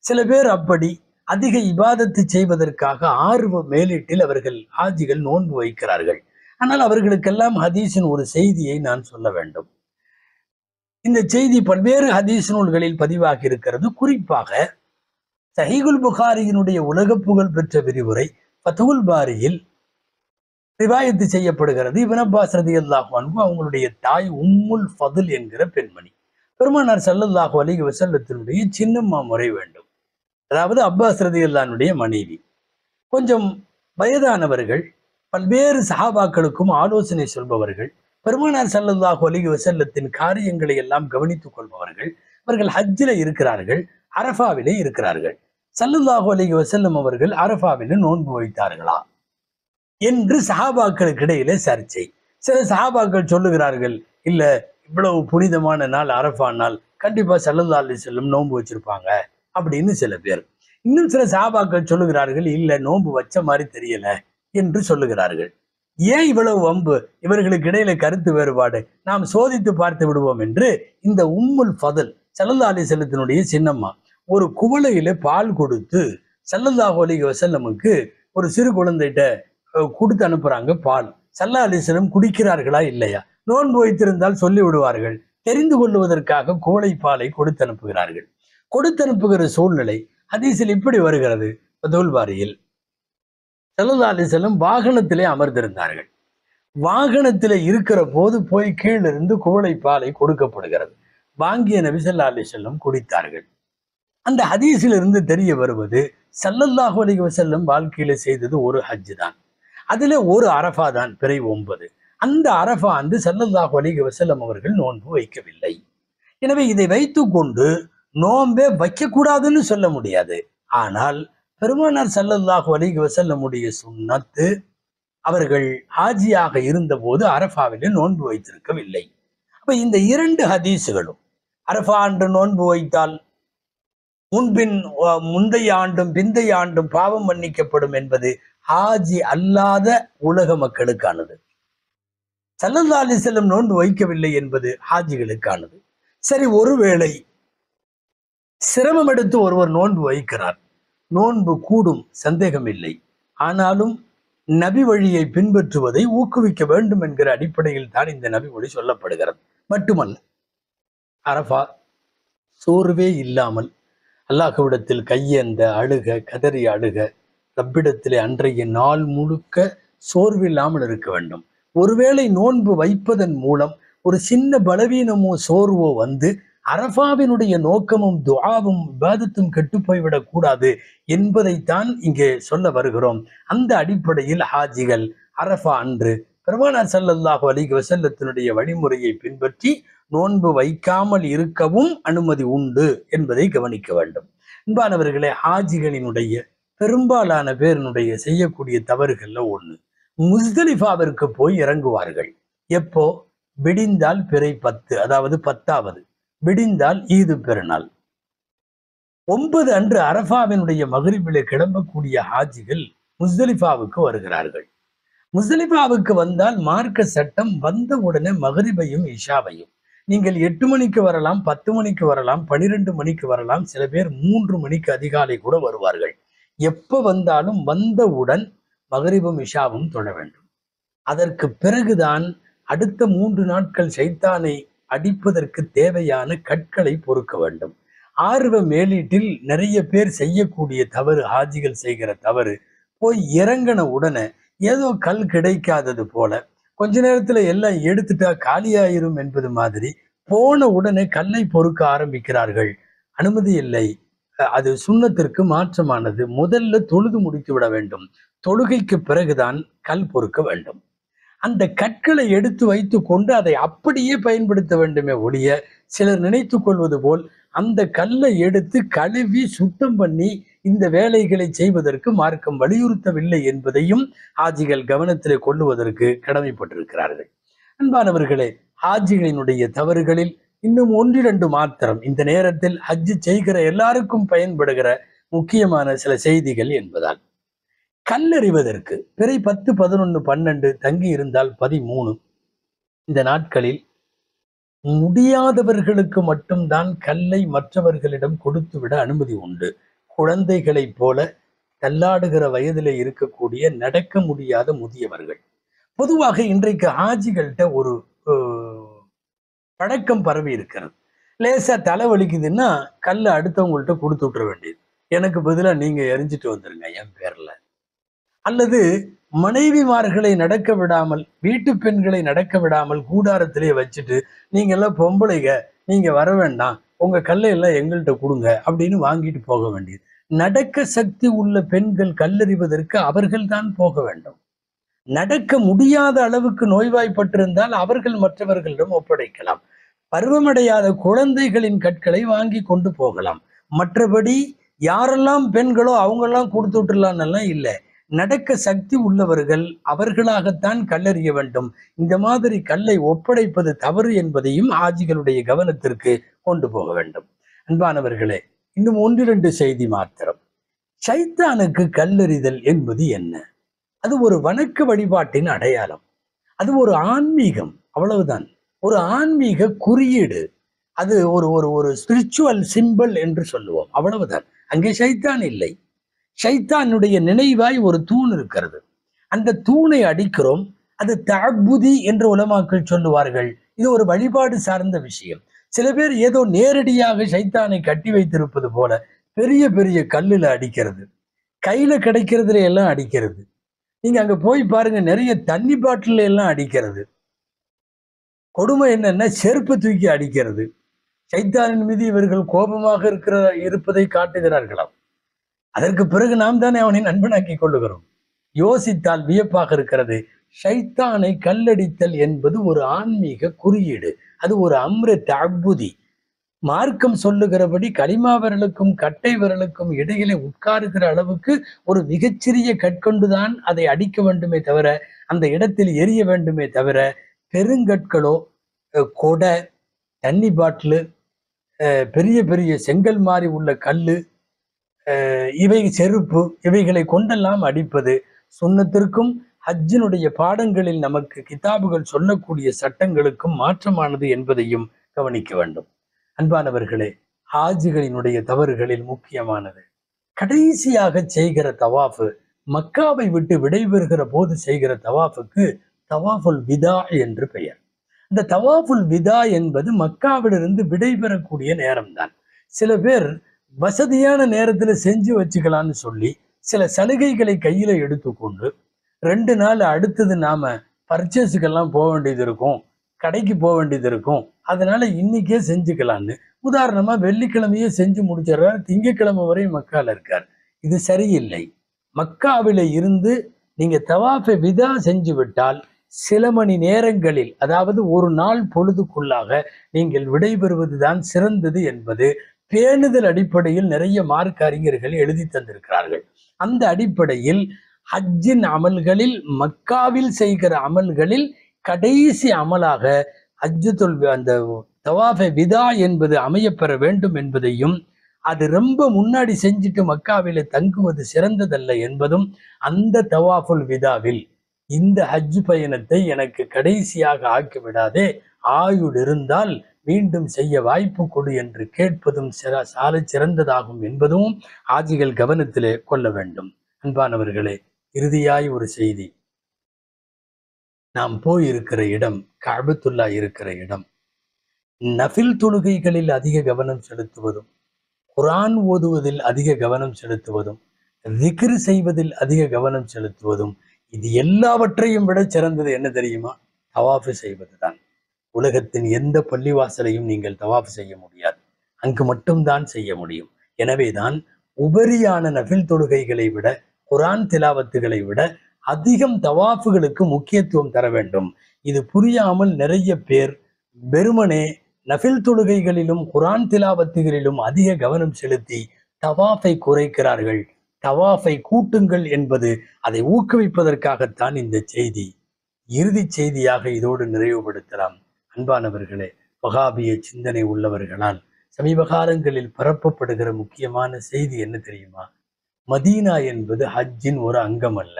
சில பேர் அப்படி அதிக இபாதத்து செய்வதற்காக ஆர்வ மேலீட்டில் அவர்கள் ஹாஜிகள் நோன்பு வைக்கிறார்கள். ஆனால் அவர்களுக்கெல்லாம் ஹதீஸின் ஒரு செய்தியை நான் சொல்ல வேண்டும். இந்த செய்தி பல்வேறு ஹதீஸ் நூல்களில் பதிவாகி இருக்கிறது. குறிப்பாக சஹீஹுல் புகாரியினுடைய உலக புகழ் பெற்ற விரிவுரை ஃபத்ஹுல் பாரியில் ரிவாயத்து செய்யப்படுகிறது. இப்னு அப்பாஸ் ரலியல்லாஹு அன்ஹு அவங்களுடைய தாய் உம்முல் ஃபதுல் என்கிற பெண்மணி பெருமானார் ஸல்லல்லாஹு அலைஹி வஸல்லத்தினுடைய சின்னம்மா முறை வேண்டும். அதாவது அப்பாஸ் ரலியல்லாஹுடைய மனைவி. கொஞ்சம் வயதானவர்கள், பல்வேறு சஹாபாக்களுக்கும் ஆலோசனை சொல்பவர்கள், பெருமானார் ஸல்லல்லாஹு அலைஹி வஸல்லத்தின் காரியங்களை எல்லாம் கவனித்துக் கொள்பவர்கள். அவர்கள் ஹஜ்ஜில இருக்கிறார்கள், அரஃபாவிலே இருக்கிறார்கள். ஸல்லல்லாஹு அலைஹி வஸல்லம் அவர்கள் அரஃபாவிலே நோன்பு வைத்தார்களா என்று சஹாபாக்களுக்கு இடையிலே சர்ச்சை. சில சஹாபாக்கள் சொல்லுகிறார்கள், இல்ல இவ்வளவு புனிதமான நாள் அரஃபா நாள், கண்டிப்பா ஸல்லல்லாஹு அலைஹி வஸல்லம் நோன்பு வச்சிருப்பாங்க அப்படின்னு சில பேர். இன்னும் சில சஹாபாக்கள் சொல்லுகிறார்கள், இல்ல நோன்பு வச்ச மாதிரி தெரியல என்று சொல்லுகிறார்கள். ஏன் இவ்வளவு வம்பு? இவர்களுக்கு இடையில கருத்து வேறுபாடு, நாம் சோதித்து பார்த்து விடுவோம் என்று இந்த உம்முல் ஃபதுல் ஸல்லல்லாஹு அலைஹி வஸல்லத்தினுடைய சின்னம்மா ஒரு குவளையில பால் கொடுத்து ஸல்லல்லாஹு அலைஹி வஸல்லமுக்கு ஒரு சிறு குழந்தைகிட்ட கொடுத்து அனுப்புறாங்க பால். ஸல்லல்லாஹு அலைஹி வஸல்லம் குடிக்கிறார்களா இல்லையா, நோன்பு வைத்திருந்தால் சொல்லி விடுவார்கள், தெரிந்து கொள்வதற்காக குவளை பாலை கொடுத்து அனுப்புகிறார்கள். கொடுத்து அனுப்புகிற சூழ்நிலை ஹதீஸில் இப்படி வருகிறது. ஃபத்ஹுல் பாரியில் ஸல்லல்லாஹு அலைஹி வஸல்லம் வாகனத்திலே அமர்ந்திருந்தார்கள். வாகனத்திலே இருக்கிற போது போய் கீழிருந்து குவளை பாலை கொடுக்கப்படுகிறது. வாங்கிய நபி ஸல்லல்லாஹு அலைஹி வஸல்லம் குடித்தார்கள். அந்த ஹதீஸிலிருந்து தெரிய வருவது, ஸல்லல்லாஹு அலைஹி வஸல்லம் வாழ்க்கையில செய்தது ஒரு ஹஜ் தான். அதுல ஒரு அரஃபா தான், பிறை 9. அந்த அரஃபா அன்று ஸல்லல்லாஹு அலைஹி வஸல்லம் அவர்கள் நோன்பு வைக்கவில்லை. எனவே இதை வைத்துக் கொண்டு நோன்பே வைக்கக்கூடாதுன்னு சொல்ல முடியாது. ஆனால் பெருமானார் ஸல்லல்லாஹு அலைஹி வஸல்லமுடைய சுன்னத்து, அவர்கள் ஹாஜியாக இருந்த போது அரஃபாவிலே நோன்பு வைத்திருக்கவில்லை. அப்ப இந்த 2 ஹதீஸுகளும் அரஃபா அன்று நோன்பு வைத்தால் முந்தைய ஆண்டும் பிந்தைய ஆண்டும் பாவம் மன்னிக்கப்படும் என்பது ஹாஜி அல்லாத உலக மக்களுக்கானது. ஸல்லல்லாஹு அலைஹி வஸல்லம் நோன்பு வைக்கவில்லை என்பது ஹாஜிகளுக்கானது. சரி, ஒருவேளை சிரமம் எடுத்து ஒருவர் நோன்பு வைக்கிறார், நோன்பு கூடும், சந்தேகம் இல்லை. ஆனாலும் நபி வழியை பின்பற்றுவதை ஊக்குவிக்க வேண்டும் என்கிற அடிப்படையில் தான் இந்த நபி மொழி சொல்லப்படுகிறது. மட்டுமல்ல, அரஃபா சோர்வே இல்லாமல் அல்லாஹ்விடத்தில் கையேந்த அழுக, கதறி அழுக, ரப்பிடத்திலே அன்றைய நாள் முழுக்க சோர்வில்லாமல் இருக்க வேண்டும். ஒருவேளை நோன்பு வைப்பதன் மூலம் ஒரு சின்ன பலவீனமோ சோர்வோ வந்து அரஃபாவினுடைய நோக்கமும் துஆவும் இபாதத்தும் கெட்டு போய்விடக் கூடாது என்பதைத்தான் இங்கே சொல்ல வருகிறோம். அந்த அடிப்படையில் ஹாஜிகள் அரஃபா அன்று பெருமானார் ஸல்லல்லாஹு அலைஹி வஸல்லத்தினுடைய வழிமுறையை பின்பற்றி நோன்பு வைக்காமல் இருக்கவும் அனுமதி உண்டு என்பதை கவனிக்க வேண்டும். அன்பானவர்களே, ஹாஜிகளினுடைய பெரும்பாலான பேரினுடைய செய்யக்கூடிய தவறுகள்ல ஒண்ணு, முஸ்தலிஃபாவிற்கு போய் இறங்குவார்கள். எப்போ? விடிந்தால் பிறை 10, அதாவது 10வது, விடிந்தால் ஈது பெருநாள். 9 அன்று அரஃபாவினுடைய மகரிபிலே கிளம்பக்கூடிய ஹாஜிகள் முஸ்தலிஃபாவுக்கு வருகிறார்கள். முஸ்தலிஃபாவுக்கு வந்தால் மார்க்க சட்டம் வந்த உடனே மகரிபையும் இஷாவையும் நீங்கள் 8 மணிக்கு வரலாம், 10 மணிக்கு வரலாம், 12 மணிக்கு வரலாம், சில பேர் 3 மணிக்கு அதிகாலை கூட வருவார்கள். எப்ப வந்தாலும் வந்தவுடன் மகரிபும் இஷாவும் தொழ வேண்டும். அதற்கு பிறகுதான் அடுத்த 3 நாட்கள் ஷைத்தானை அடிப்பதற்கு தேவையான கற்களை பொறுக்க வேண்டும். ஆர்வ மேலீட்டில் நிறைய பேர் செய்யக்கூடிய தவறு, ஹாஜிகள் செய்கிற தவறு, போய் இறங்கின உடனே ஏதோ கல் கிடைக்காதது போல கொஞ்ச நேரத்துல எல்லாம் எடுத்துட்டா காலியாயிரும் என்பது மாதிரி போன உடனே கல்லை பொறுக்க ஆரம்பிக்கிறார்கள். அனுமதி இல்லை, அது சுன்னத்திற்கு மாற்றமானது. முதல்ல தொழுது முடித்து விட வேண்டும், தொழுகைக்கு பிறகுதான் கல் பொறுக்க வேண்டும். அந்த கற்களை எடுத்து வைத்து கொண்டு அதை அப்படியே பயன்படுத்த வேண்டுமே ஒழிய, சிலர் நினைத்து கொள்வது போல் அந்த கல்லை எடுத்து கழுவி சுத்தம் பண்ணி இந்த வேலைகளை செய்வதற்கு மார்க்கம் வலியுறுத்தவில்லை என்பதையும் ஹாஜிகள் கவனத்திலே கொள்ளுவதற்கு கடமைப்பட்டிருக்கிறார்கள். அன்பானவர்களே, ஹாஜிகளினுடைய தவறுகளில் இன்னும் 1-2 மாத்திரம் இந்த நேரத்தில் ஹஜ்ஜு செய்கிற எல்லாருக்கும் பயன்படுகிற முக்கியமான சில செய்திகள் என்பதால், கல்லறிவதற்கு பிறை 10, 11, 12 தங்கி இருந்தால் 13 இந்த நாட்களில் முடியாதவர்களுக்கு மட்டும்தான் கல்லை மற்றவர்களிடம் கொடுத்து விட அனுமதி உண்டு. குழந்தைகளைப் போல தள்ளாடுகிற வயதிலே இருக்கக்கூடிய நடக்க முடியாத முதியவர்கள். பொதுவாக இன்றைக்கு ஹாஜிகள்கிட்ட ஒரு பழக்கம் பரவி இருக்கிறது. லேசா தலை வலிக்குதுன்னா கல்லை அடுத்தவங்கள்ட்ட கொடுத்து விட்டுற வேண்டியது, எனக்கு பதிலா நீங்க எரிஞ்சிட்டு வந்துருங்க என் பேர்ல. அல்லது மனைவிமார்களை நடக்க விடாமல், வீட்டு பெண்களை நடக்க விடாமல் கூடாரத்திலே வச்சுட்டு, நீங்க எல்லாம் பொம்பளைங்க, நீங்க வர வேண்டாம், உங்க கல்லையெல்லாம் எங்கள்கிட்ட கொடுங்க அப்படின்னு வாங்கிட்டு போக வேண்டியது. நடக்க சக்தி உள்ள பெண்கள் கல்லறிவதற்கு அவர்கள் தான் போக வேண்டும். நடக்க முடியாத அளவுக்கு நோய்வாய்ப்பட்டிருந்தால் அவர்கள் மற்றவர்களிடம் ஒப்படைக்கலாம். பருவமடையாத குழந்தைகளின் கற்களை வாங்கி கொண்டு போகலாம். மற்றபடி யாரெல்லாம் பெண்களோ அவங்கெல்லாம் கொடுத்து விட்டுலான்னெல்லாம் இல்லை. நடக்க சக்தி உள்ளவர்கள் அவர்களாகத்தான் கல்லறிய வேண்டும். இந்த மாதிரி கல்லை ஒப்படைப்பது தவறு என்பதையும் ஆஜிகளுடைய கவனத்திற்கு கொண்டு போக வேண்டும். அன்பானவர்களே, இன்னும் 1-2 செய்தி மாத்திரம். ஷைத்தானுக்கு கல்லெறிதல் என்பது என்ன? அது ஒரு வணக்க வழிபாட்டின் அடையாளம், அது ஒரு ஆன்மீகம், அவ்வளவுதான். ஒரு ஆன்மீக குறியீடு, அது ஒரு ஒரு ஒரு ஸ்பிரிச்சுவல் சிம்பிள் என்று சொல்லுவோம், அவ்வளவுதான். அங்கே ஷைத்தான் இல்லை. ஷைத்தானுடைய நினைவாய் ஒரு தூண் இருக்கிறது, அந்த தூணை அடிக்கிறோம். அது தஅப்புதி என்று உலமாக்கள் சொல்லுவார்கள். இது ஒரு வழிபாடு சார்ந்த விஷயம். சில பேர் ஏதோ நேரடியாக ஷைத்தானை கட்டி வைத்திருப்பது போல பெரிய பெரிய கல்லுல அடிக்கிறது, கையில கிடைக்கிறதுல எல்லாம் அடிக்கிறது. நீங்க அங்க போய் பாருங்க, நிறைய தண்ணி பாட்டில எல்லாம் அடிக்கிறது. கொடுமை என்னன்னா செருப்பு தூக்கி அடிக்கிறது. ஷைத்தானின் மீது இவர்கள் கோபமாக இருப்பதை காட்டுகிறார்களாம். அதற்கு பிறகு நாம் தானே அவனை நண்பனாக்கி கொள்ளுகிறோம். யோசித்தால் வியப்பாக இருக்கிறது. ஷைத்தானை கல்லடித்தல் என்பது ஒரு ஆன்மீக குறியீடு, அது ஒரு அம்ர தஅப்புதி. மார்க்கம் சொல்லுகிறபடி கலிமா விரலுக்கும் கட்டை விரலுக்கும் இடையிலே உட்காருகிற அளவுக்கு ஒரு மிகச்சிறிய கற்கொண்டுதான் அதை அடிக்க வேண்டுமே தவிர, அந்த இடத்தில் எரிய வேண்டுமே தவிர, பெருங்கற்களோ, கொடை, தண்ணி பாட்டிலு, பெரிய பெரிய செங்கல் மாதிரி உள்ள கல்லு, இவை செருப்பு, இவைகளை கொண்டெல்லாம் அடிப்பது சுன்னத்திற்கும் ஹஜ்ஜினுடைய பாடங்களில் நமக்கு கிதாபுகள் சொல்லக்கூடிய சட்டங்களுக்கும் மாற்றமானது என்பதையும் கவனிக்க வேண்டும். அன்பானவர்களே, ஹாஜிகளினுடைய தவறுகளில் முக்கியமானது. கடைசியாக செய்கிற தவாஃபு, மக்காவை விட்டு விடைபெறுகிற போது செய்கிற தவாஃபுக்கு தவாஃபுல் விதா என்று பெயர். இந்த தவாஃபுல் விதா என்பது மக்காவிலிருந்து விடைபெறக்கூடிய நேரம்தான். சில பேர் வசதியான நேரத்துல செஞ்சு வச்சுக்கலான்னு சொல்லி சில சலுகைகளை கையில எடுத்துக்கொண்டு 2 நாள் அடுத்தது நாம பர்ச்சேஸுக்கெல்லாம் போக வேண்டியது இருக்கும், கடைக்கு போக வேண்டியது இருக்கும், அதனால இன்னைக்கே செஞ்சுக்கலான்னு உதாரணமா வெள்ளிக்கிழமையே செஞ்சு முடிச்சிடறாரு, திங்கட்கிழமை வரை மக்கால இருக்கார். இது சரியில்லை. மக்காவில இருந்து நீங்க தவாஃபை விதா செஞ்சு விட்டால் சில மணி நேரங்களில், அதாவது ஒரு நாள் பொழுதுக்குள்ளாக நீங்கள் விடைபெறுவதுதான் சிறந்தது என்பது பேணுதல் அடிப்படையில் நிறைய மார்க்க அறிஞர்கள் எழுதி தந்திருக்கிறார்கள். அந்த அடிப்படையில் ஹஜ்ஜின் அமல்களில், மக்காவில் செய்கிற அமல்களில் கடைசி அமலாக அந்த தவாஃபை விதா என்பது அமையப்பெற வேண்டும் என்பதையும், அது ரொம்ப முன்னாடி செஞ்சுட்டு மக்காவில தங்குவது சிறந்ததல்ல என்பதும், அந்த தவாஃபுல் விதாவில் இந்த ஹஜ் பயணத்தை எனக்கு கடைசியாக ஆக்கிவிடாதே, ஆயுள் இருந்தால் மீண்டும் செய்ய வாய்ப்பு கொடு என்று கேட்பதும் சாலை சிறந்ததாகும் என்பதும் ஆஜிகள் கவனத்திலே கொள்ள வேண்டும். அன்பானவர்களே, இறுதியாய் ஒரு செய்தி. நாம் போயிருக்கிற இடம், கஅபத்துல்லா இருக்கிற இடம், நஃபில் தொழுகைகளில் அதிக கவனம் செலுத்துவதும், குர்ஆன் ஓதுவதில் அதிக கவனம் செலுத்துவதும், திக்ர் செய்வதில் அதிக கவனம் செலுத்துவதும், இது எல்லாவற்றையும் விட சிறந்தது என்ன தெரியுமா? தவாஃப் செய்வதுதான். உலகத்தின் எந்த பள்ளிவாசலையும் நீங்கள் தவாஃப் செய்ய முடியாது, அங்கு மட்டும்தான் செய்ய முடியும். எனவேதான் உபரியான நஃபில் தொழுகைகளை விட, குர்ஆன் திலாவத்துகளை விட அதிகம் தவாஃபுகளுக்கு முக்கியத்துவம் தர வேண்டும். இது புரியாமல் நிறைய பேர் வெறுமனே நஃபில் தொழுகைகளிலும் குர்ஆன் திலாவத்துகளிலும் அதிக கவனம் செலுத்தி தவாஃபை குறைக்கிறார்கள். தவாஃபை கூட்டுங்கள் என்பது அதை ஊக்குவிப்பதற்காகத்தான் இந்த செய்தி. இறுதி செய்தியாக இதோடு நிறைவுபடுத்தலாம். அன்பானவர்களே, வஹாபிய சிந்தனை உள்ளவர்களால் சமீப காலங்களில் பரப்பப்படுகிற முக்கியமான செய்தி என்ன தெரியுமா? மதீனா என்பது ஹஜ்ஜின் ஒரு அங்கம் அல்ல,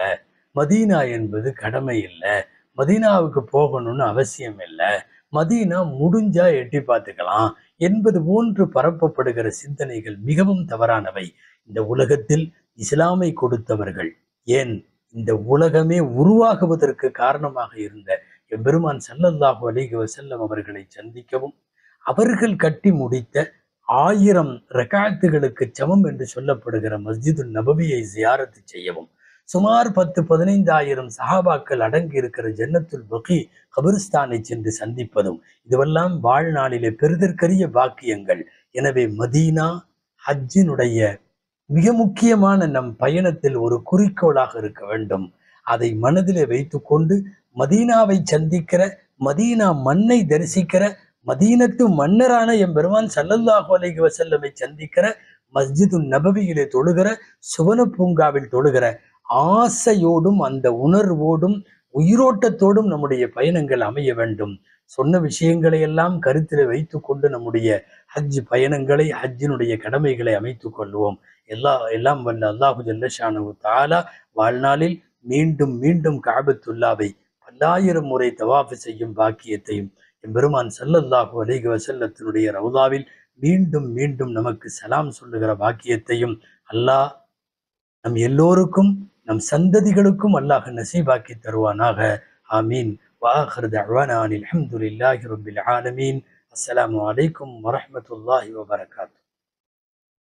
மதீனா என்பது கடமை இல்லை, மதீனாவுக்கு போகணும்னு அவசியம் இல்லை, மதீனா முடிஞ்சா எட்டி பார்த்துக்கலாம் என்பது போன்று பரப்பப்படுகிற சிந்தனைகள் மிகவும் தவறானவை. இந்த உலகத்தில் இஸ்லாமை கொடுத்தவர்கள், ஏன் இந்த உலகமே உருவாகுவதற்கு காரணமாக இருந்த எம்பெருமான் ஸல்லல்லாஹு அலைஹி வஸல்லம் அவர்களை சந்திக்கவும், அவர்கள் கட்டி முடித்த 1000 ரகாத்துகளுக்கு சமம் என்று சொல்லப்படுகிற மஸ்ஜிது நபவியை ஜியாரத்து செய்யவும், சுமார் 10-15 சஹாபாக்கள் அடங்கி இருக்கிற ஜன்னத்துல் பகீ கபிரிஸ்தானை சென்று சந்திப்பதும், இதுவெல்லாம் வாழ்நாளிலே பெறுதற்கரிய பாக்கியங்கள். எனவே மதீனா ஹஜ்ஜினுடைய மிக முக்கியமான நம் பயணத்தில் ஒரு குறிக்கோளாக இருக்க வேண்டும். அதை மனதிலே வைத்துக்கொண்டு மதீனாவை சந்திக்கிற, மதீனா மண்ணை தரிசிக்கிற, மதீனத்து மன்னரான எம்பெருமான் ஸல்லல்லாஹு அலைஹி வஸல்லமை சந்திக்கிற, மஸ்ஜிது நபவியிலே தொழுகிற, சுவன பூங்காவில் தொழுகிற ஆசையோடும் அந்த உணர்வோடும் உயிரோட்டத்தோடும் நம்முடைய பயணங்கள் அமைய வேண்டும். சொன்ன விஷயங்களை எல்லாம் கருத்தில் வைத்து கொண்டு நம்முடைய ஹஜ் பயணங்களை, ஹஜ்ஜினுடைய கடமைகளை அமைத்துக் கொள்வோம். எல்லாம் வல்ல அல்லாஹு ஜல்ல ஷானஹு தஆலா வாழ்நாளில் மீண்டும் மீண்டும் கஅபத்துல்லாவை 1000 முறை தவாஃப் செய்யும் பாக்கியத்தையும், எம்பெருமான் ஸல்லல்லாஹு அலைஹி வஸல்லத்தினுடைய ரவுதாவில் மீண்டும் மீண்டும் நமக்கு சலாம் சொல்லுகிற பாக்கியத்தையும் அல்லாஹ் நம் எல்லோருக்கும், நம் சந்ததிகளுக்கும் அல்லாஹ் நசீபாக்கி தருவானாக. ஆமீன். வஆகிரு தஅவானா அல்ஹம்துலில்லாஹி ரப்பில் ஆலமீன். அஸ்ஸலாமு அலைக்கும் வரஹ்மத்துல்லாஹி வபரகாத்துஹு.